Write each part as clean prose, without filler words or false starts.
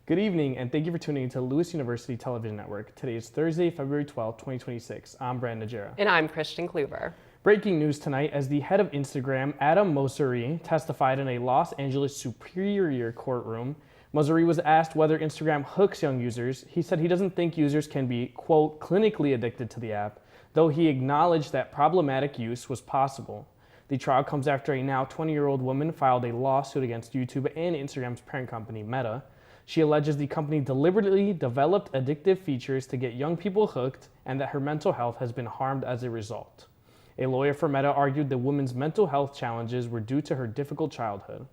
Good evening, and thank you for tuning into Lewis University Television Network. Today is Thursday, February 12, 2026. I'm Brandon Najera. And I'm Christian Kluver. Breaking news tonight as the head of Instagram, Adam Mosseri, testified in a Los Angeles Superior Courtroom. Mosseri was asked whether Instagram hooks young users. He said he doesn't think users can be, quote, clinically addicted to the app, though he acknowledged that problematic use was possible. The trial comes after a now 20-year-old woman filed a lawsuit against YouTube and Instagram's parent company, Meta. She alleges the company deliberately developed addictive features to get young people hooked and that her mental health has been harmed as a result. A lawyer for Meta argued the woman's mental health challenges were due to her difficult childhood.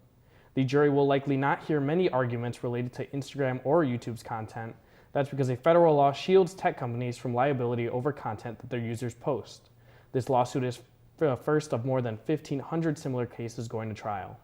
The jury will likely not hear many arguments related to Instagram or YouTube's content. That's because a federal law shields tech companies from liability over content that their users post. This lawsuit is the first of more than 1,500 similar cases going to trial.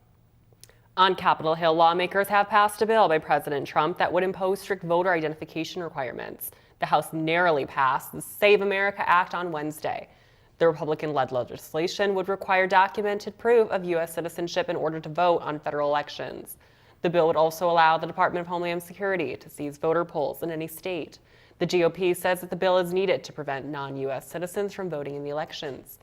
On Capitol Hill, lawmakers have passed a bill by President Trump that would impose strict voter identification requirements. The House narrowly passed the Save America Act on Wednesday. The Republican-led legislation would require documented proof of U.S. citizenship in order to vote on federal elections. The bill would also allow the Department of Homeland Security to seize voter polls in any state. The GOP says that the bill is needed to prevent non-U.S. citizens from voting in the elections.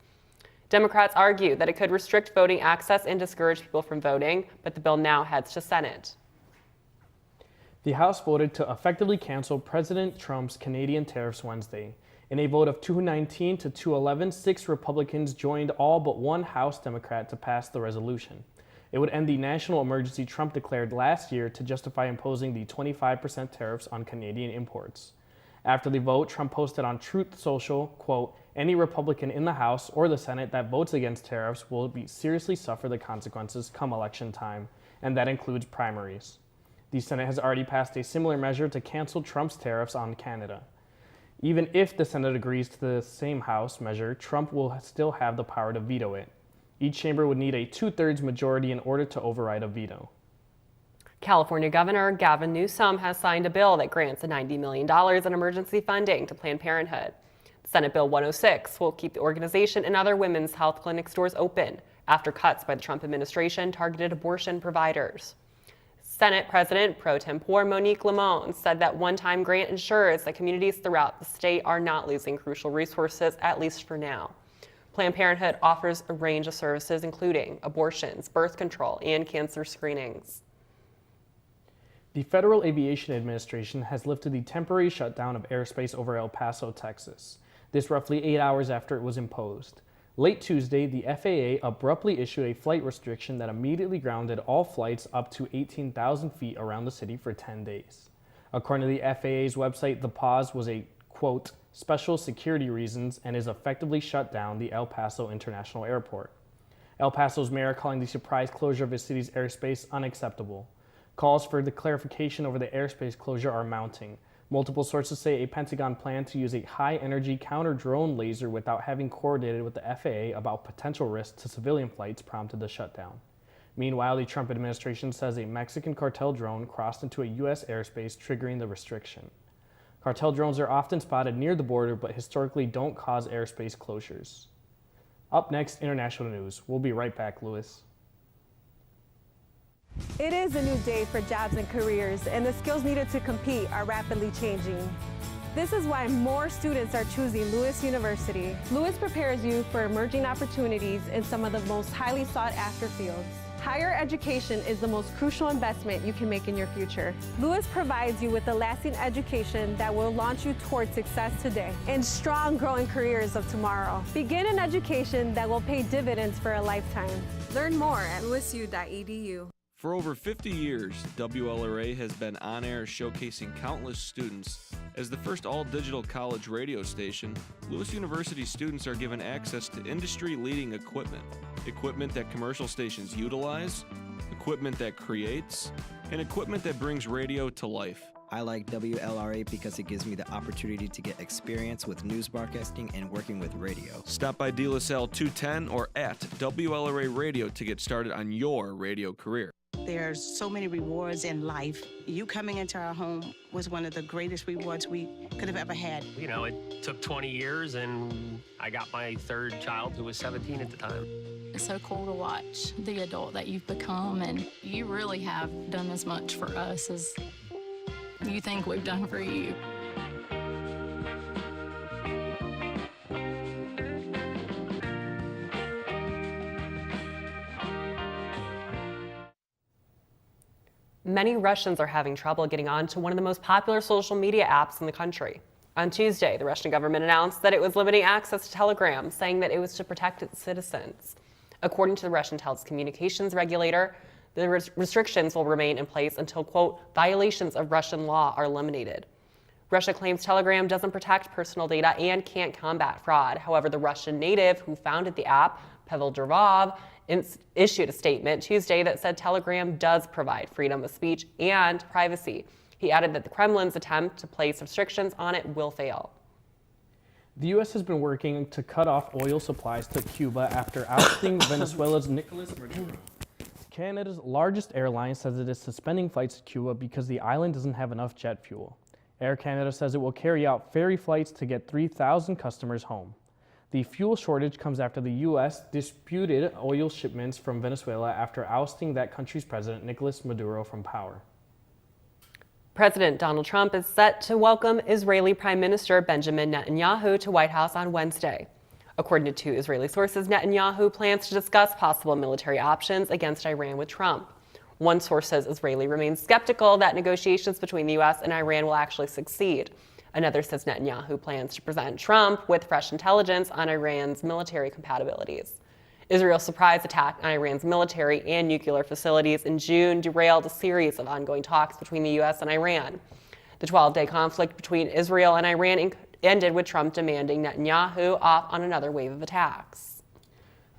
Democrats argue that it could restrict voting access and discourage people from voting, but the bill now heads to Senate. The House voted to effectively cancel President Trump's Canadian tariffs Wednesday. In a vote of 219 to 211, 6 Republicans joined all but one House Democrat to pass the resolution. It would end the national emergency Trump declared last year to justify imposing the 25% tariffs on Canadian imports. After the vote, Trump posted on Truth Social, quote, "Any Republican in the House or the Senate that votes against tariffs will seriously suffer the consequences come election time, and that includes primaries." The Senate has already passed a similar measure to cancel Trump's tariffs on Canada. Even if the Senate agrees to the same House measure, Trump will still have the power to veto it. Each chamber would need a 2/3 majority in order to override a veto. California Governor Gavin Newsom has signed a bill that grants $90 million in emergency funding to Planned Parenthood. Senate Bill 106 will keep the organization and other women's health clinic stores open after cuts by the Trump administration targeted abortion providers. Senate President pro tempore Monique Limon said that one-time grant ensures that communities throughout the state are not losing crucial resources, at least for now. Planned Parenthood offers a range of services including abortions, birth control, and cancer screenings. The Federal Aviation Administration has lifted the temporary shutdown of airspace over El Paso, Texas. This roughly 8 hours after it was imposed. Late Tuesday, the FAA abruptly issued a flight restriction that immediately grounded all flights up to 18,000 feet around the city for 10 days. According to the FAA's website, the pause was a, quote, special security reasons and is effectively shut down the El Paso International Airport. El Paso's mayor calling the surprise closure of his city's airspace unacceptable. Calls for the clarification over the airspace closure are mounting. Multiple sources say a Pentagon plan to use a high-energy counter-drone laser without having coordinated with the FAA about potential risks to civilian flights prompted the shutdown. Meanwhile, the Trump administration says a Mexican cartel drone crossed into a U.S. airspace, triggering the restriction. Cartel drones are often spotted near the border, but historically don't cause airspace closures. Up next, international news. We'll be right back, Lewis. It is a new day for jobs and careers, and the skills needed to compete are rapidly changing. This is why more students are choosing Lewis University. Lewis prepares you for emerging opportunities in some of the most highly sought-after fields. Higher education is the most crucial investment you can make in your future. Lewis provides you with a lasting education that will launch you towards success today and strong, growing careers of tomorrow. Begin an education that will pay dividends for a lifetime. Learn more at lewisu.edu. For over 50 years, WLRA has been on air showcasing countless students. As the first all-digital college radio station, Lewis University students are given access to industry-leading equipment. Equipment that commercial stations utilize, equipment that creates, and equipment that brings radio to life. I like WLRA because it gives me the opportunity to get experience with news broadcasting and working with radio. Stop by De La Salle 210 or at WLRA Radio to get started on your radio career. There's so many rewards in life. You coming into our home was one of the greatest rewards we could have ever had. You know, it took 20 years and I got my third child who was 17 at the time. It's so cool to watch the adult that you've become, and you really have done as much for us as you think we've done for you. Many Russians are having trouble getting onto one of the most popular social media apps in the country. On Tuesday, the Russian government announced that it was limiting access to Telegram, saying that it was to protect its citizens. According to the Russian telecommunications regulator, the restrictions will remain in place until, quote, violations of Russian law are eliminated. Russia claims Telegram doesn't protect personal data and can't combat fraud. However, the Russian native who founded the app, Pavel Durov, issued a statement Tuesday that said Telegram does provide freedom of speech and privacy. He added that the Kremlin's attempt to place restrictions on it will fail. The U.S. has been working to cut off oil supplies to Cuba after ousting Venezuela's Nicolas Maduro. Canada's largest airline says it is suspending flights to Cuba because the island doesn't have enough jet fuel. Air Canada says it will carry out ferry flights to get 3,000 customers home. The fuel shortage comes after the U.S. disputed oil shipments from Venezuela after ousting that country's president, Nicolas Maduro, from power. President Donald Trump is set to welcome Israeli Prime Minister Benjamin Netanyahu to White House on Wednesday. According to two Israeli sources, Netanyahu plans to discuss possible military options against Iran with Trump. One source says Israeli remains skeptical that negotiations between the U.S. and Iran will actually succeed. Another says Netanyahu plans to present Trump with fresh intelligence on Iran's military compatibilities. Israel's surprise attack on Iran's military and nuclear facilities in June derailed a series of ongoing talks between the U.S. and Iran. The 12-day conflict between Israel and Iran ended with Trump demanding Netanyahu off on another wave of attacks.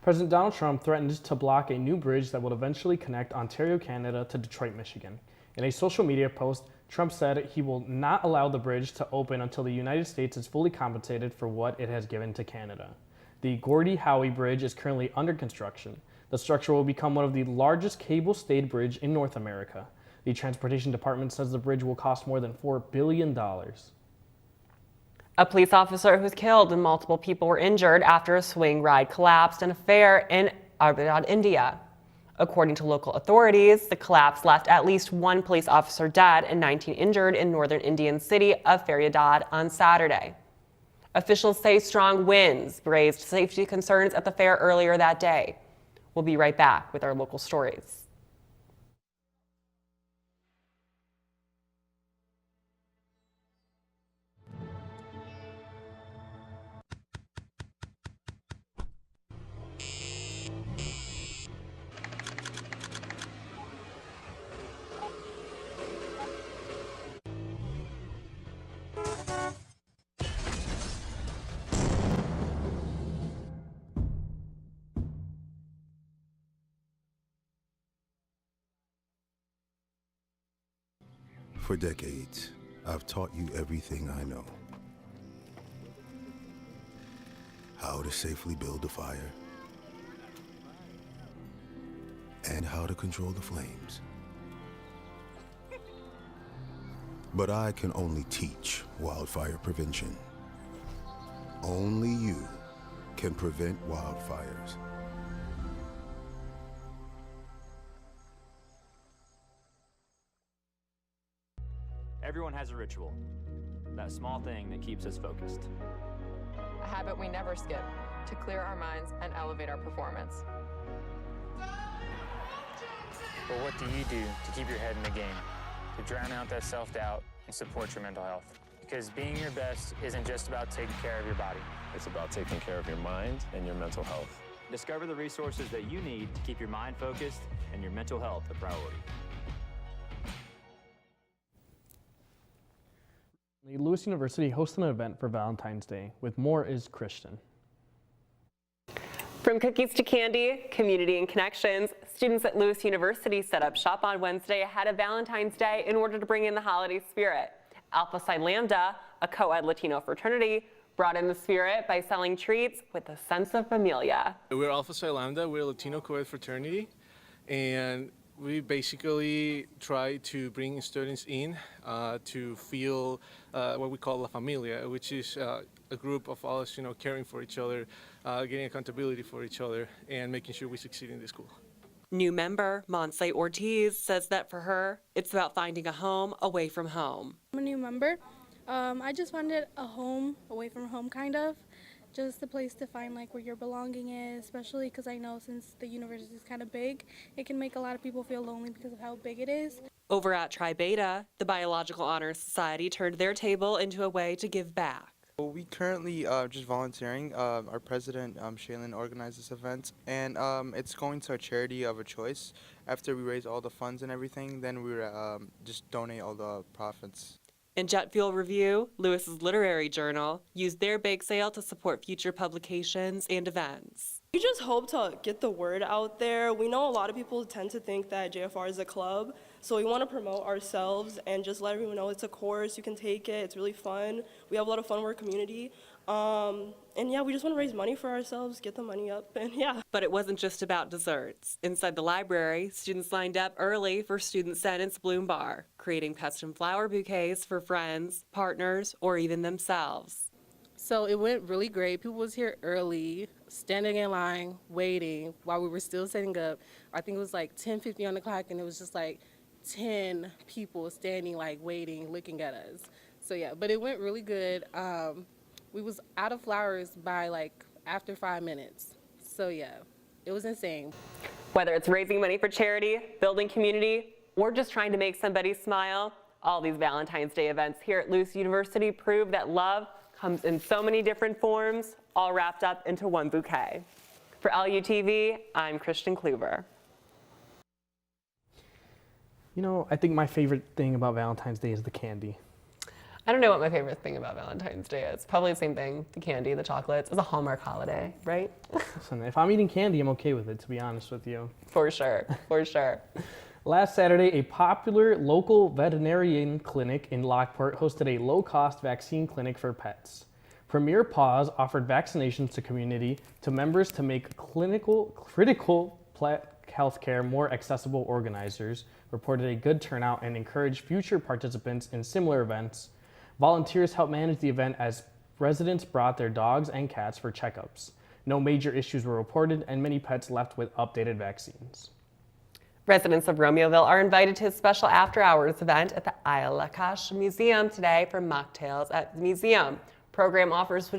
President Donald Trump threatened to block a new bridge that would eventually connect Ontario, Canada to Detroit, Michigan. In a social media post, Trump said he will not allow the bridge to open until the United States is fully compensated for what it has given to Canada. The Gordie Howe Bridge is currently under construction. The structure will become one of the largest cable-stayed bridge in North America. The Transportation Department says the bridge will cost more than $4 billion. A police officer was killed and multiple people were injured after a swing ride collapsed in a fair in Ahmedabad, India. According to local authorities, the collapse left at least one police officer dead and 19 injured in northern Indian city of Faridabad on Saturday. Officials say strong winds raised safety concerns at the fair earlier that day. We'll be right back with our local stories. For decades, I've taught you everything I know. How to safely build a fire, and how to control the flames. But I can only teach wildfire prevention. Only you can prevent wildfires. Everyone has a ritual, that small thing that keeps us focused. A habit we never skip to clear our minds and elevate our performance. But what do you do to keep your head in the game, to drown out that self-doubt and support your mental health? Because being your best isn't just about taking care of your body. It's about taking care of your mind and your mental health. Discover the resources that you need to keep your mind focused and your mental health a priority. Lewis University hosted an event for Valentine's Day. With more is Christian. From cookies to candy, community and connections, students at Lewis University set up shop on Wednesday ahead of Valentine's Day in order to bring in the holiday spirit. Alpha Psi Lambda, a co-ed Latino fraternity, brought in the spirit by selling treats with a sense of familia. We're Alpha Psi Lambda, we're a Latino co-ed fraternity, and we basically try to bring students in to feel what we call La Familia, which is a group of us, caring for each other, getting accountability for each other, and making sure we succeed in the school. New member Monse Ortiz says that for her, it's about finding a home away from home. I'm a new member. I just wanted a home away from home, kind of. Just a place to find like where your belonging is, especially because I know since the university is kind of big, it can make a lot of people feel lonely because of how big it is. Over at Tri Beta, the Biological Honor Society turned their table into a way to give back. Well, we currently just volunteering. Our president, Shaylin, organized this event, and it's going to a charity of a choice. After we raise all the funds and everything, then we just donate all the profits. In Jet Fuel Review, Lewis's literary journal used their bake sale to support future publications and events. We just hope to get the word out there. We know a lot of people tend to think that JFR is a club, so we want to promote ourselves and just let everyone know it's a course, you can take it, it's really fun. We have a lot of fun with our community. And yeah, we just want to raise money for ourselves, get the money up, and yeah. But it wasn't just about desserts. Inside the library, students lined up early for Student Senate's Bloom Bar, creating custom flower bouquets for friends, partners, or even themselves. So it went really great. People was here early, standing in line, waiting while we were still setting up. I think it was like 10:50 on the clock, and it was just like 10 people standing, like waiting, looking at us. So yeah, but it went really good. We was out of flowers by like after 5 minutes. So yeah, it was insane. Whether it's raising money for charity, building community, or just trying to make somebody smile, all these Valentine's Day events here at Lewis University prove that love comes in so many different forms, all wrapped up into one bouquet. For LUTV, I'm Kristen Kluber. You know, I think my favorite thing about Valentine's Day is the candy. I don't know what my favorite thing about Valentine's Day is. Probably the same thing, the candy, the chocolates. It's a Hallmark holiday, right? Listen, if I'm eating candy, I'm okay with it, to be honest with you. For sure, for sure. Last Saturday, a popular local veterinarian clinic in Lockport hosted a low-cost vaccine clinic for pets. Premier Paws offered vaccinations to members to make critical healthcare more accessible. Organizers reported a good turnout and encouraged future participants in similar events. Volunteers helped manage the event as residents brought their dogs and cats for checkups. No major issues were reported, and many pets left with updated vaccines. Residents of Romeoville are invited to a special after-hours event at the Ayalakash Museum today for mocktails at the museum. Program offers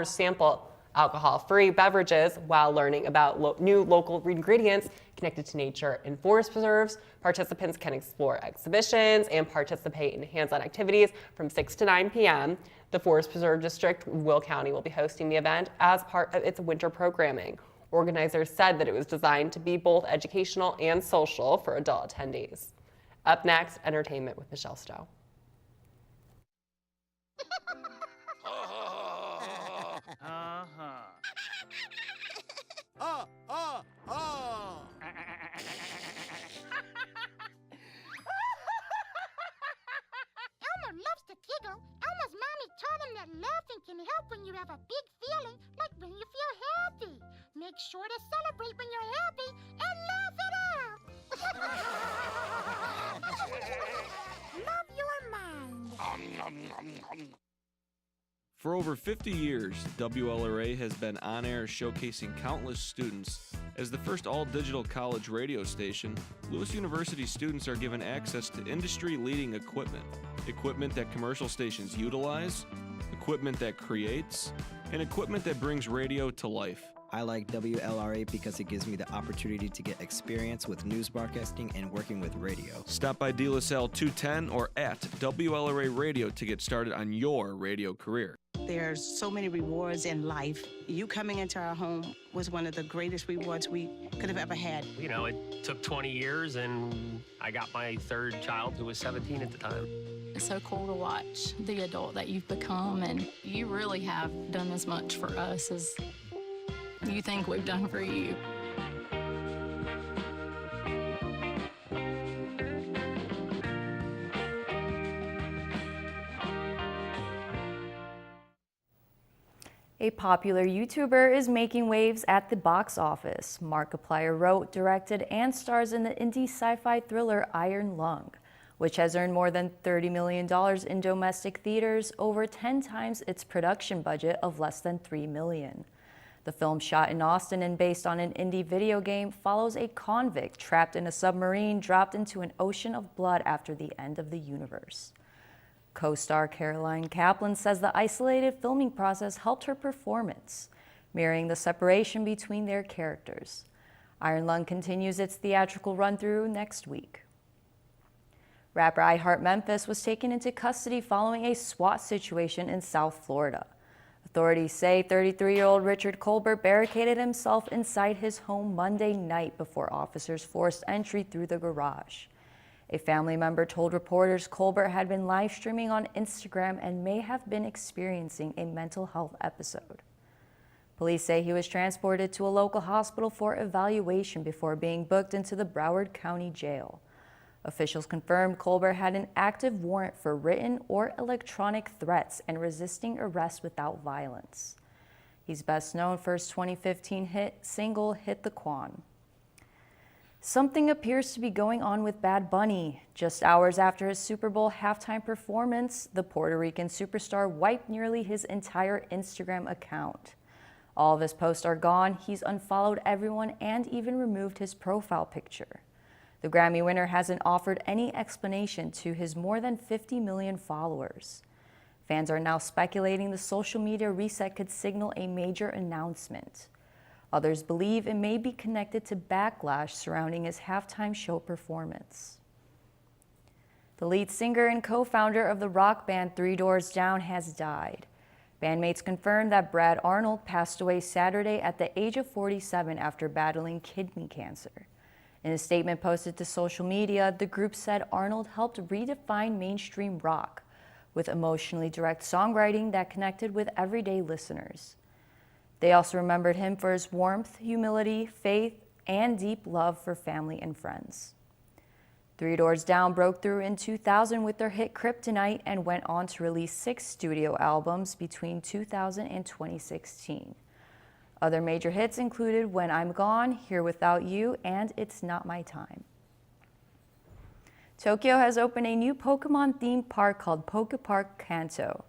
sample alcohol-free beverages while learning about new local ingredients connected to nature and forest preserves. Participants can explore exhibitions and participate in hands-on activities from 6 to 9 p.m. The Forest Preserve District, Will County, will be hosting the event as part of its winter programming. Organizers said that it was designed to be both educational and social for adult attendees. Up next, entertainment with Michelle Stowe. Elmer loves to giggle. Elmer's mommy told him that laughing can help when you have a big feeling, like when you feel happy. Make sure to celebrate when you're happy and laugh it out. Love your mind. For over 50 years, WLRA has been on air showcasing countless students. As the first all-digital college radio station, Lewis University students are given access to industry-leading equipment. Equipment that commercial stations utilize, equipment that creates, and equipment that brings radio to life. I like WLRA because it gives me the opportunity to get experience with news broadcasting and working with radio. Stop by De La Salle 210 or at WLRA Radio to get started on your radio career. There's so many rewards in life. You coming into our home was one of the greatest rewards we could have ever had. You know, it took 20 years, and I got my third child, who was 17 at the time. It's so cool to watch the adult that you've become, and you really have done as much for us as you think we've done for you. A popular YouTuber is making waves at the box office. Markiplier wrote, directed, and stars in the indie sci-fi thriller Iron Lung, which has earned more than $30 million in domestic theaters, over 10 times its production budget of less than $3 million. The film, shot in Austin and based on an indie video game, follows a convict trapped in a submarine dropped into an ocean of blood after the end of the universe. Co-star Caroline Kaplan says the isolated filming process helped her performance, mirroring the separation between their characters. Iron Lung continues its theatrical run-through next week. Rapper I Heart Memphis was taken into custody following a SWAT situation in South Florida. Authorities say 33-year-old Richard Colbert barricaded himself inside his home Monday night before officers forced entry through the garage. A family member told reporters Colbert had been live streaming on Instagram and may have been experiencing a mental health episode. Police say he was transported to a local hospital for evaluation before being booked into the Broward County Jail. Officials confirmed Colbert had an active warrant for written or electronic threats and resisting arrest without violence. He's best known for his 2015 hit single Hit the Quan. Something appears to be going on with Bad Bunny. Just hours after his Super Bowl halftime performance, the Puerto Rican superstar wiped nearly his entire Instagram account. All of his posts are gone. He's unfollowed everyone and even removed his profile picture. The Grammy winner hasn't offered any explanation to his more than 50 million followers. Fans are now speculating the social media reset could signal a major announcement. Others believe it may be connected to backlash surrounding his halftime show performance. The lead singer and co-founder of the rock band 3 Doors Down has died. Bandmates confirmed that Brad Arnold passed away Saturday at the age of 47 after battling kidney cancer. In a statement posted to social media, the group said Arnold helped redefine mainstream rock with emotionally direct songwriting that connected with everyday listeners. They also remembered him for his warmth, humility, faith, and deep love for family and friends. 3 Doors Down broke through in 2000 with their hit Kryptonite and went on to release 6 studio albums between 2000 and 2016. Other major hits included When I'm Gone, Here Without You, and It's Not My Time. Tokyo has opened a new Pokemon-themed park called Poke Park Kanto.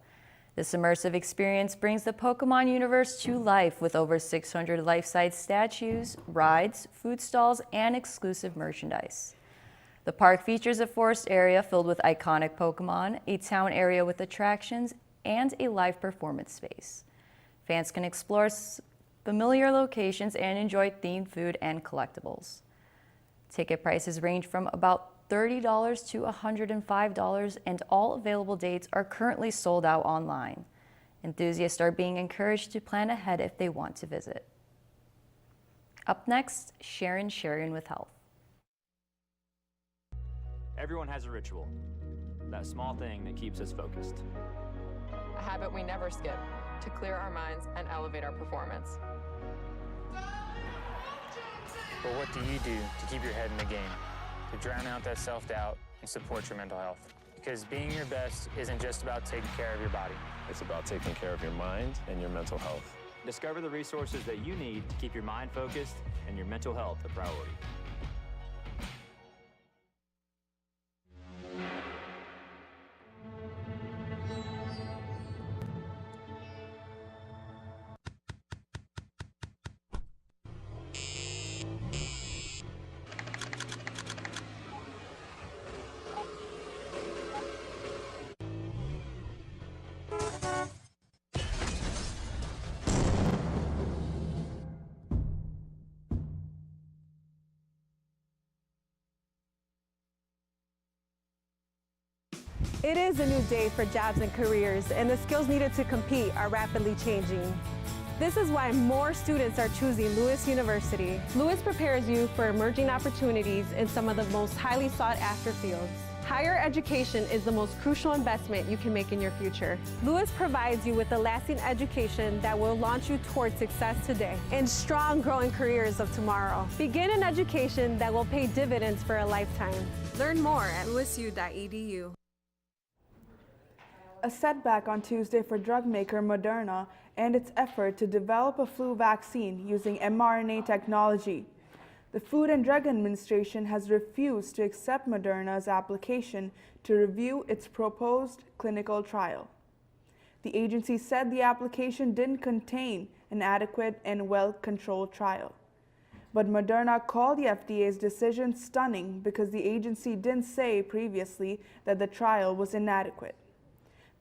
This immersive experience brings the Pokemon universe to life with over 600 life-size statues, rides, food stalls, and exclusive merchandise. The park features a forest area filled with iconic Pokemon, a town area with attractions, and a live performance space. Fans can explore familiar locations and enjoy themed food and collectibles. Ticket prices range from about $30 to $105, and all available dates are currently sold out online. Enthusiasts are being encouraged to plan ahead if they want to visit. Up next, Sharon with health. Everyone has a ritual, that small thing that keeps us focused. A habit we never skip to clear our minds and elevate our performance. But what do you do to keep your head in the game, to drown out that self-doubt and support your mental health? Because being your best isn't just about taking care of your body. It's about taking care of your mind and your mental health. Discover the resources that you need to keep your mind focused and your mental health a priority. It is a new day for jobs and careers, and the skills needed to compete are rapidly changing. This is why more students are choosing Lewis University. Lewis prepares you for emerging opportunities in some of the most highly sought after fields. Higher education is the most crucial investment you can make in your future. Lewis provides you with a lasting education that will launch you toward success today and strong growing careers of tomorrow. Begin an education that will pay dividends for a lifetime. Learn more at lewisu.edu. A setback on Tuesday for drug maker Moderna and its effort to develop a flu vaccine using mRNA technology. The Food and Drug Administration has refused to accept Moderna's application to review its proposed clinical trial. The agency said the application didn't contain an adequate and well-controlled trial. But Moderna called the FDA's decision stunning because the agency didn't say previously that the trial was inadequate.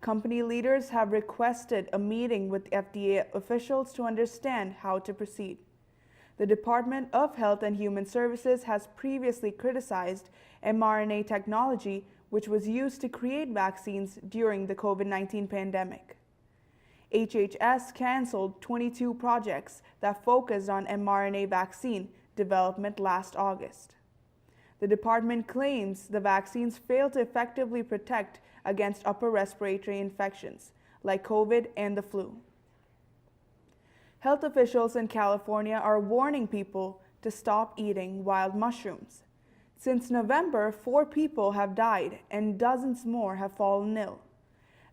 Company leaders have requested a meeting with FDA officials to understand how to proceed. The Department of Health and Human Services has previously criticized mRNA technology, which was used to create vaccines during the COVID-19 pandemic. HHS canceled 22 projects that focused on mRNA vaccine development last August. The department claims the vaccines fail to effectively protect against upper respiratory infections like COVID and the flu. Health officials in California are warning people to stop eating wild mushrooms. Since November, 4 people have died and dozens more have fallen ill.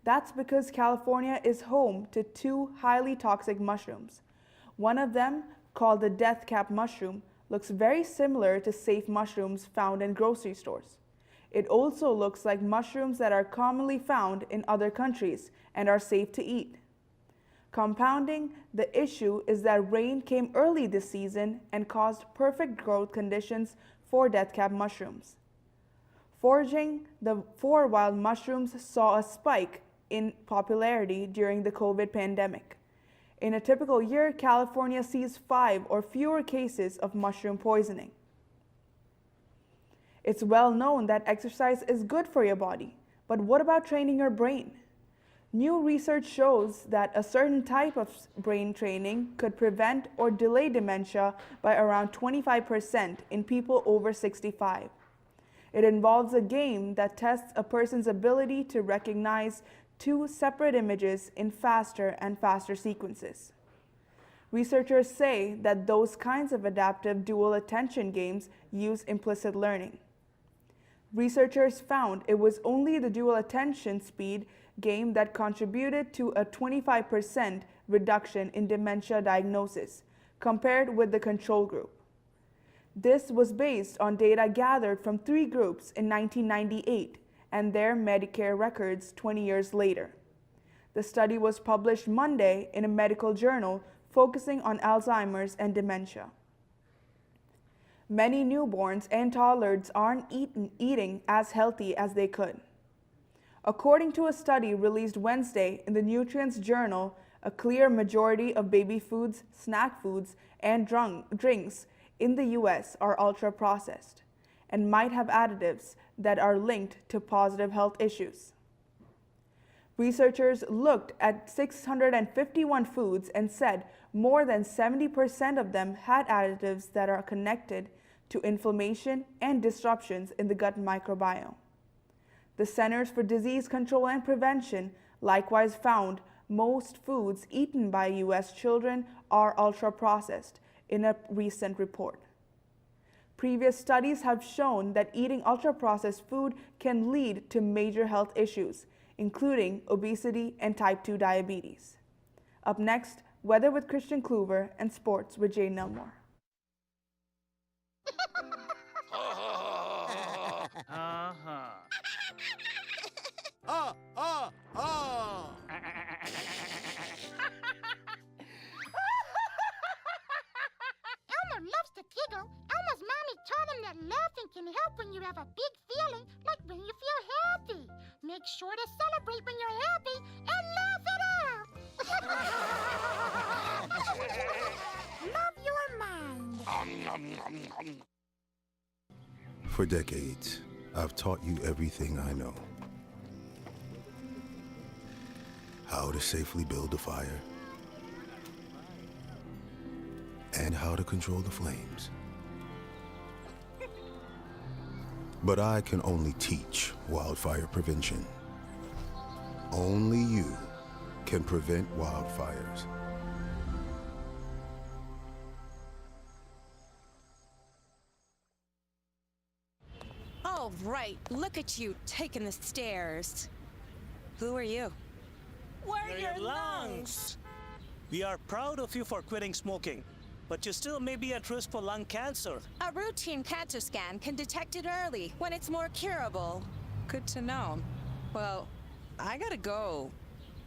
That's because California is home to 2 highly toxic mushrooms. One of them, called the death cap mushroom, looks very similar to safe mushrooms found in grocery stores. It also looks like mushrooms that are commonly found in other countries and are safe to eat. Compounding the issue is that rain came early this season and caused perfect growth conditions for death cap mushrooms. Foraging the 4 wild mushrooms saw a spike in popularity during the COVID pandemic. In a typical year, California sees 5 or fewer cases of mushroom poisoning. It's well known that exercise is good for your body, but what about training your brain? New research shows that a certain type of brain training could prevent or delay dementia by around 25% in people over 65. It involves a game that tests a person's ability to recognize 2 separate images in faster and faster sequences. Researchers say that those kinds of adaptive dual attention games use implicit learning. Researchers found it was only the dual attention speed game that contributed to a 25% reduction in dementia diagnosis compared with the control group. This was based on data gathered from 3 groups in 1998 and their Medicare records 20 years later. The study was published Monday in a medical journal focusing on Alzheimer's and dementia. Many newborns and toddlers aren't eating as healthy as they could. According to a study released Wednesday in the Nutrients Journal, a clear majority of baby foods, snack foods, and drinks in the U.S. are ultra-processed and might have additives that are linked to positive health issues. Researchers looked at 651 foods and said more than 70% of them had additives that are connected to inflammation and disruptions in the gut microbiome. The Centers for Disease Control and Prevention likewise found most foods eaten by U.S. children are ultra-processed in a recent report. Previous studies have shown that eating ultra-processed food can lead to major health issues, including obesity and type 2 diabetes. Up next, weather with Christian Kluver and sports with Jane Elmore. Elmer loves to giggle. Elmer's mommy taught him that laughing can help when you have a big feeling, like when you feel happy. Make sure to celebrate when you're happy and laugh it out. Love your mind. For decades, I've taught you everything I know. How to safely build a fire, and how to control the flames. But I can only teach wildfire prevention. Only you can prevent wildfires. All right, look at you taking the stairs. Who are you? We're your lungs. We are proud of you for quitting smoking, but you still may be at risk for lung cancer. A routine cancer scan can detect it early when it's more curable. Good to know. Well, I gotta go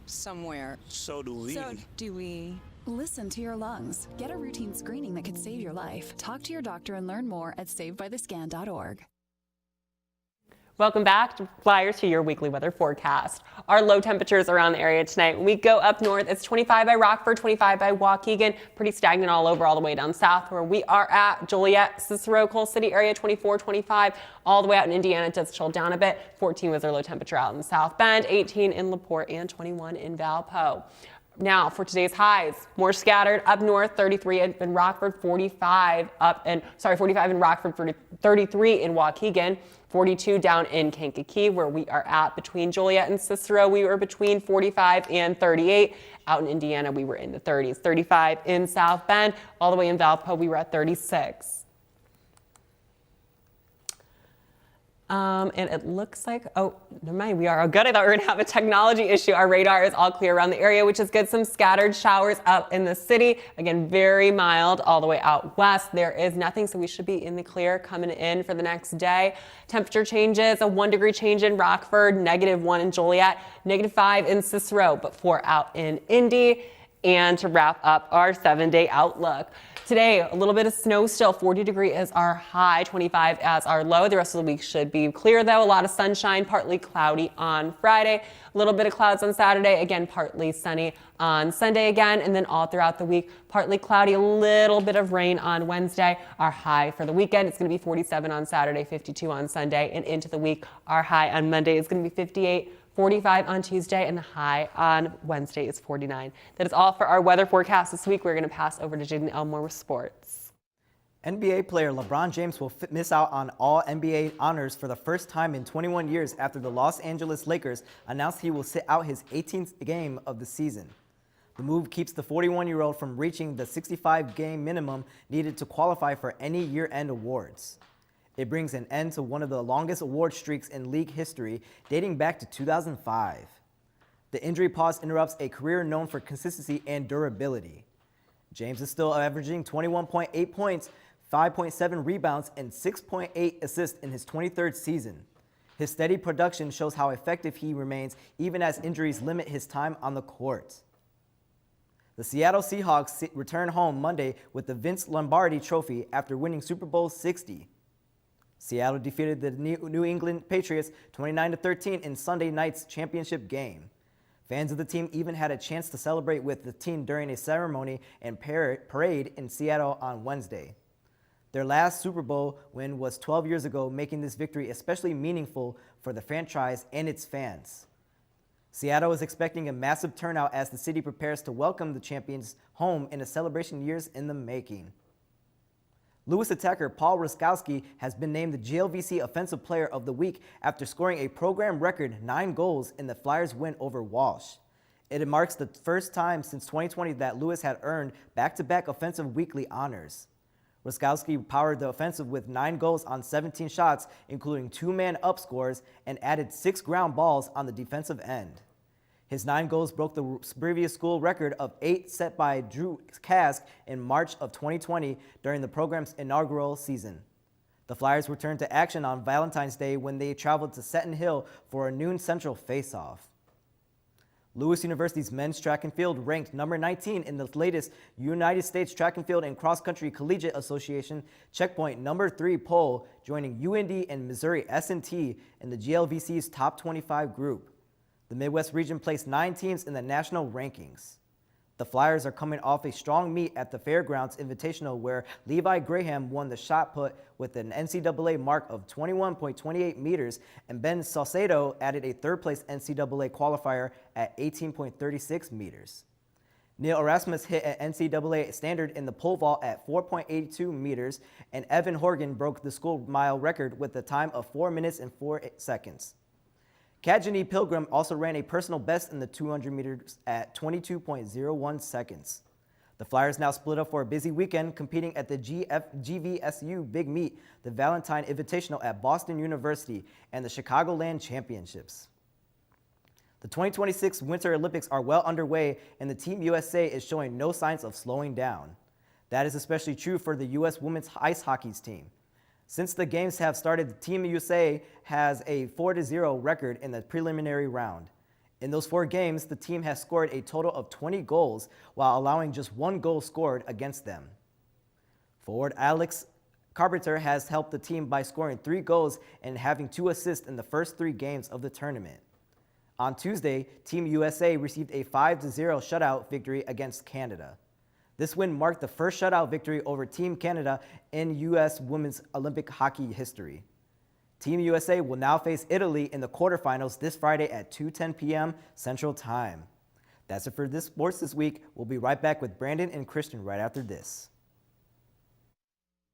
somewhere. So do we. So do we. Listen to your lungs. Get a routine screening that could save your life. Talk to your doctor and learn more at savedbythescan.org. Welcome back, Flyers, to your weekly weather forecast. Our low temperatures around the area tonight. We go up north. It's 25 by Rockford, 25 by Waukegan. Pretty stagnant all over, all the way down south where we are at. Joliet, Cicero, Coal City area, 24, 25. All the way out in Indiana, it does chill down a bit. 14 was our low temperature out in South Bend, 18 in LaPorte, and 21 in Valpo. Now for today's highs, more scattered up north, 33 in Rockford, 45 in Rockford, 33 in Waukegan, 42 down in Kankakee where we are at between Joliet and Cicero. We were between 45 and 38. Out in Indiana, we were in the 30s, 35 in South Bend, all the way in Valpo, we were at 36. And it looks like, oh, never mind, we are all good. I thought we were going to have a technology issue. Our radar is all clear around the area, which is good. Some scattered showers up in the city. Again, very mild all the way out west. There is nothing, so we should be in the clear coming in for the next day. Temperature changes, a 1 degree change in Rockford, -1 in Joliet, -5 in Cicero, but 4 out in Indy. And to wrap up our 7-day outlook. Today, a little bit of snow still. 40 degree is our high, 25 as our low. The rest of the week should be clear though. A lot of sunshine, partly cloudy on Friday. A little bit of clouds on Saturday. Again, partly sunny on Sunday again. And then all throughout the week, partly cloudy, a little bit of rain on Wednesday. Our high for the weekend, it's going to be 47 on Saturday, 52 on Sunday. And into the week, our high on Monday is going to be 58. 45 on Tuesday, and the high on Wednesday is 49. That is all for our weather forecast this week. We're going to pass over to Jaden Elmore with sports. NBA player LeBron James will miss out on all NBA honors for the first time in 21 years after the Los Angeles Lakers announced he will sit out his 18th game of the season. The move keeps the 41-year-old from reaching the 65-game minimum needed to qualify for any year-end awards. It brings an end to one of the longest award streaks in league history, dating back to 2005. The injury pause interrupts a career known for consistency and durability. James is still averaging 21.8 points, 5.7 rebounds, and 6.8 assists in his 23rd season. His steady production shows how effective he remains even as injuries limit his time on the court. The Seattle Seahawks return home Monday with the Vince Lombardi Trophy after winning Super Bowl 60. Seattle defeated the New England Patriots 29-13 in Sunday night's championship game. Fans of the team even had a chance to celebrate with the team during a ceremony and parade in Seattle on Wednesday. Their last Super Bowl win was 12 years ago, making this victory especially meaningful for the franchise and its fans. Seattle is expecting a massive turnout as the city prepares to welcome the champions home in a celebration years in the making. Lewis attacker Paul Ruskowski has been named the GLVC Offensive Player of the Week after scoring a program record 9 goals in the Flyers' win over Walsh. It marks the first time since 2020 that Lewis had earned back-to-back Offensive Weekly honors. Ruskowski powered the offensive with 9 goals on 17 shots, including 2-man-up scores, and added 6 ground balls on the defensive end. His 9 goals broke the previous school record of 8 set by Drew Kask in March of 2020 during the program's inaugural season. The Flyers returned to action on Valentine's Day when they traveled to Seton Hill for a noon Central face-off. Lewis University's men's track and field ranked number 19 in the latest United States Track and Field and Cross Country Collegiate Association Checkpoint number 3 poll, joining UND and Missouri S&T in the GLVC's top 25 group. The Midwest region placed 9 teams in the national rankings. The Flyers are coming off a strong meet at the Fairgrounds Invitational where Levi Graham won the shot put with an NCAA mark of 21.28 meters and Ben Salcedo added a third-place NCAA qualifier at 18.36 meters. Neil Erasmus hit an NCAA standard in the pole vault at 4.82 meters, and Evan Horgan broke the school mile record with a time of 4 minutes and 4 seconds. Kadjani Pilgrim also ran a personal best in the 200 meters at 22.01 seconds. The Flyers now split up for a busy weekend competing at the GVSU Big Meet, the Valentine Invitational at Boston University, and the Chicagoland Championships. The 2026 Winter Olympics are well underway, and the Team USA is showing no signs of slowing down. That is especially true for the U.S. women's ice hockey team. Since the games have started, Team USA has a 4-0 record in the preliminary round. In those 4 games, the team has scored a total of 20 goals while allowing just 1 goal scored against them. Forward Alex Carpenter has helped the team by scoring 3 goals and having 2 assists in the first 3 games of the tournament. On Tuesday, Team USA received a 5-0 shutout victory against Canada. This win marked the first shutout victory over Team Canada in U.S. women's Olympic hockey history. Team USA will now face Italy in the quarterfinals this Friday at 2:10 p.m. Central Time. That's it for this sports this week. We'll be right back with Brandon and Christian right after this.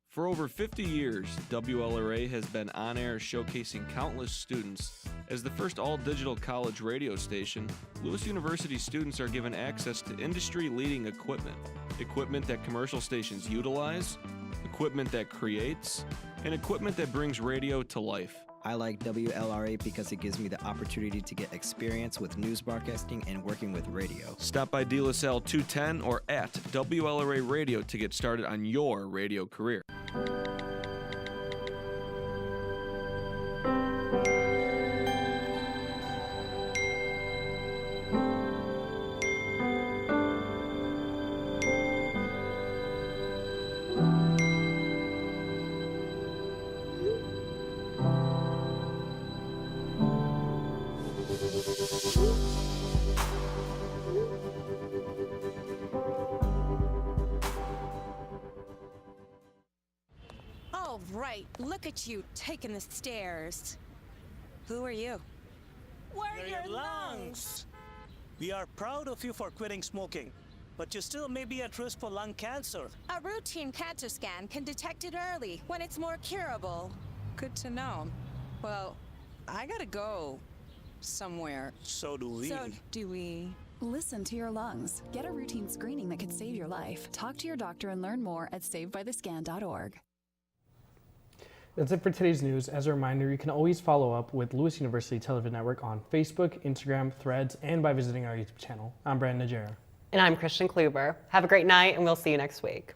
For over 50 years, WLRA has been on air showcasing countless students. As the first all-digital college radio station, Lewis University students are given access to industry-leading equipment. Equipment that commercial stations utilize, equipment that creates, and equipment that brings radio to life. I like WLRA because it gives me the opportunity to get experience with news broadcasting and working with radio. Stop by De La Salle 210 or at WLRA Radio to get started on your radio career. All right, look at you taking the stairs. Who are you? We're your lungs. We are proud of you for quitting smoking, but you still may be at risk for lung cancer. A routine cancer scan can detect it early when it's more curable. Good to know. Well, I gotta go somewhere. So do we. So do we. Listen to your lungs. Get a routine screening that could save your life. Talk to your doctor and learn more at savebythescan.org. That's it for today's news. As a reminder, you can always follow up with Lewis University Television Network on Facebook, Instagram, Threads, and by visiting our YouTube channel. I'm Brandon Najera. And I'm Christian Kluber. Have a great night, and we'll see you next week.